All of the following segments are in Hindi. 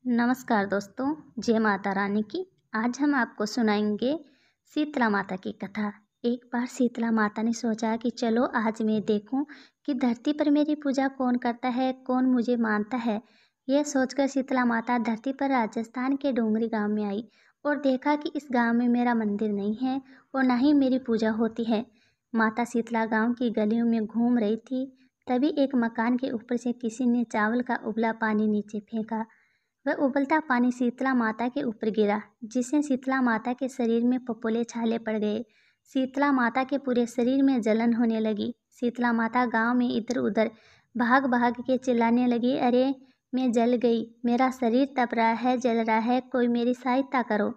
नमस्कार दोस्तों, जय माता रानी की। आज हम आपको सुनाएंगे शीतला माता की कथा। एक बार शीतला माता ने सोचा कि चलो आज मैं देखूं कि धरती पर मेरी पूजा कौन करता है, कौन मुझे मानता है। यह सोचकर शीतला माता धरती पर राजस्थान के डोंगरी गांव में आई और देखा कि इस गांव में मेरा मंदिर नहीं है और न ही मेरी पूजा होती है। माता शीतला गांव की गलियों में घूम रही थी, तभी एक मकान के ऊपर से किसी ने चावल का उबला पानी नीचे फेंका। वह उबलता पानी शीतला माता के ऊपर गिरा, जिससे शीतला माता के शरीर में फफोले छाले पड़ गए। शीतला माता के पूरे शरीर में जलन होने लगी। शीतला माता गांव में इधर उधर भाग भाग के चिल्लाने लगी, अरे मैं जल गई, मेरा शरीर तप रहा है, जल रहा है, कोई मेरी सहायता करो।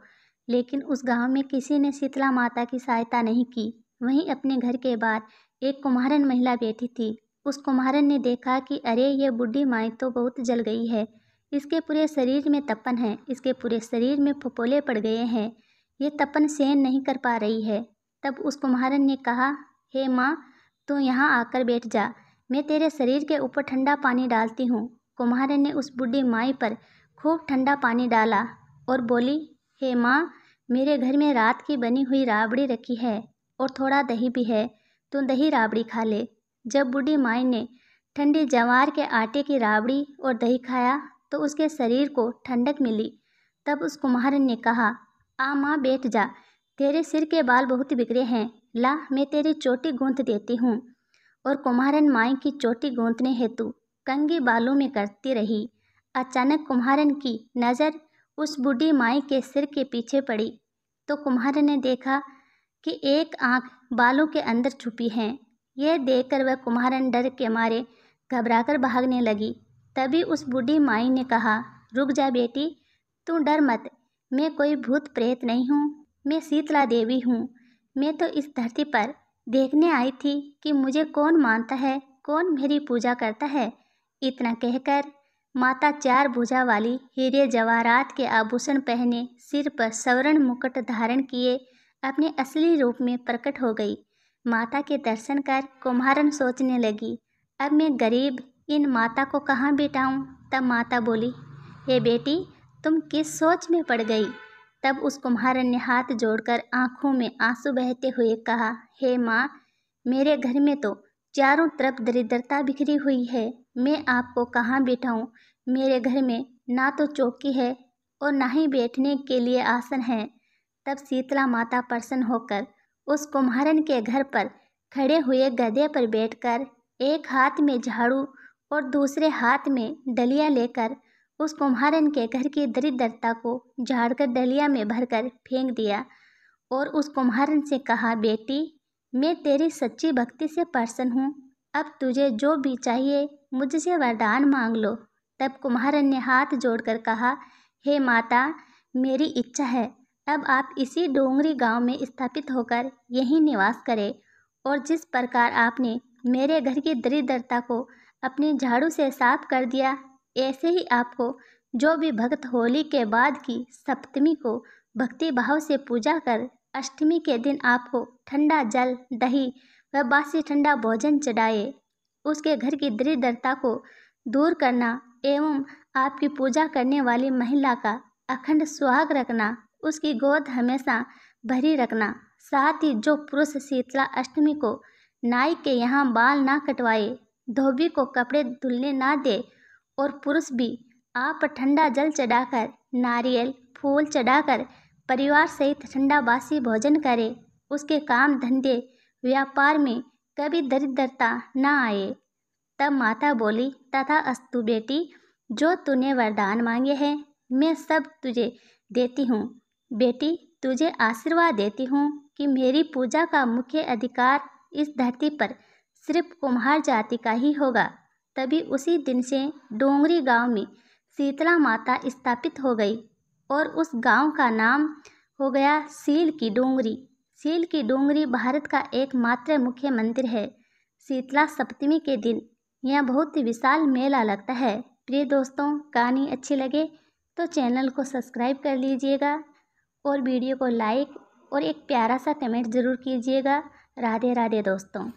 लेकिन उस गांव में किसी ने शीतला माता की सहायता नहीं की। वहीं अपने घर के बाहर एक कुम्हारन महिला बैठी थी। उस कुम्हारन ने देखा कि अरे ये बूढ़ी माई तो बहुत जल गई है, इसके पूरे शरीर में तपन है, इसके पूरे शरीर में फफोले पड़ गए हैं, ये तपन सहन नहीं कर पा रही है। तब उस कुम्हारन ने कहा, हे माँ, तू यहाँ आकर बैठ जा, मैं तेरे शरीर के ऊपर ठंडा पानी डालती हूँ। कुम्हारन ने उस बूढ़ी माई पर खूब ठंडा पानी डाला और बोली, हे माँ, मेरे घर में रात की बनी हुई राबड़ी रखी है और थोड़ा दही भी है, तू दही राबड़ी खा ले। जब बूढ़ी माई ने ठंडी जवार के आटे की राबड़ी और दही खाया तो उसके शरीर को ठंडक मिली। तब उस कुम्हारन ने कहा, आ माँ बैठ जा, तेरे सिर के बाल बहुत बिगड़े हैं, ला मैं तेरी चोटी गूंथ देती हूँ। और कुम्हारन माई की चोटी गूंथने हेतु कंघी बालों में करती रही। अचानक कुम्हारन की नज़र उस बूढ़ी माई के सिर के पीछे पड़ी तो कुम्हारन ने देखा कि एक आंख बालों के अंदर छुपी है। यह देखकर वह कुम्हारन डर के मारे घबराकर भागने लगी। तभी उस बूढ़ी माई ने कहा, रुक जा बेटी, तू डर मत, मैं कोई भूत प्रेत नहीं हूँ, मैं शीतला देवी हूँ। मैं तो इस धरती पर देखने आई थी कि मुझे कौन मानता है, कौन मेरी पूजा करता है। इतना कहकर माता चार भुजा वाली हीरे जवाहरात के आभूषण पहने, सिर पर स्वर्ण मुकुट धारण किए अपने असली रूप में प्रकट हो गई। माता के दर्शन कर कुम्हारन सोचने लगी, अब मैं गरीब इन माता को कहाँ बिठाऊं। तब माता बोली, हे बेटी, तुम किस सोच में पड़ गई। तब उस कुम्हारन ने हाथ जोड़कर आंखों में आंसू बहते हुए कहा, हे माँ, मेरे घर में तो चारों तरफ दरिद्रता बिखरी हुई है, मैं आपको कहाँ बिठाऊं। मेरे घर में ना तो चौकी है और ना ही बैठने के लिए आसन है। तब शीतला माता प्रसन्न होकर उस कुम्हारन के घर पर खड़े हुए गधे पर बैठकर एक हाथ में झाड़ू और दूसरे हाथ में डलिया लेकर उस कुम्हारन के घर की दरिद्रता को झाड़कर डलिया में भरकर फेंक दिया और उस कुम्हारन से कहा, बेटी, मैं तेरी सच्ची भक्ति से प्रसन्न हूँ, अब तुझे जो भी चाहिए मुझसे वरदान मांग लो। तब कुम्हारन ने हाथ जोड़कर कहा, हे माता, मेरी इच्छा है अब आप इसी डोंगरी गांव में स्थापित होकर यहीं निवास करें और जिस प्रकार आपने मेरे घर की दरिद्रता को अपने झाड़ू से साफ कर दिया, ऐसे ही आपको जो भी भक्त होली के बाद की सप्तमी को भक्ति भाव से पूजा कर अष्टमी के दिन आपको ठंडा जल, दही व बासी ठंडा भोजन चढ़ाए, उसके घर की दरिद्रता को दूर करना एवं आपकी पूजा करने वाली महिला का अखंड सुहाग रखना, उसकी गोद हमेशा भरी रखना। साथ ही जो पुरुष शीतला अष्टमी को नाई के यहाँ बाल ना कटवाए, धोबी को कपड़े धुलने ना दे और पुरुष भी आप ठंडा जल चढ़ाकर, नारियल फूल चढ़ाकर परिवार सहित ठंडा बासी भोजन करे, उसके काम धंधे व्यापार में कभी दरिद्रता ना आए। तब माता बोली, तथा अस्तु बेटी, जो तूने वरदान मांगे हैं मैं सब तुझे देती हूँ। बेटी, तुझे आशीर्वाद देती हूँ कि मेरी पूजा का मुख्य अधिकार इस धरती पर सिर्फ कुम्हार जाति का ही होगा। तभी उसी दिन से डोंगरी गांव में शीतला माता स्थापित हो गई और उस गांव का नाम हो गया सील की डोंगरी। सील की डोंगरी भारत का एकमात्र मुख्य मंदिर है। शीतला सप्तमी के दिन यहाँ बहुत ही विशाल मेला लगता है। प्रिय दोस्तों, कहानी अच्छी लगे तो चैनल को सब्सक्राइब कर लीजिएगा और वीडियो को लाइक और एक प्यारा सा कमेंट ज़रूर कीजिएगा। राधे राधे दोस्तों।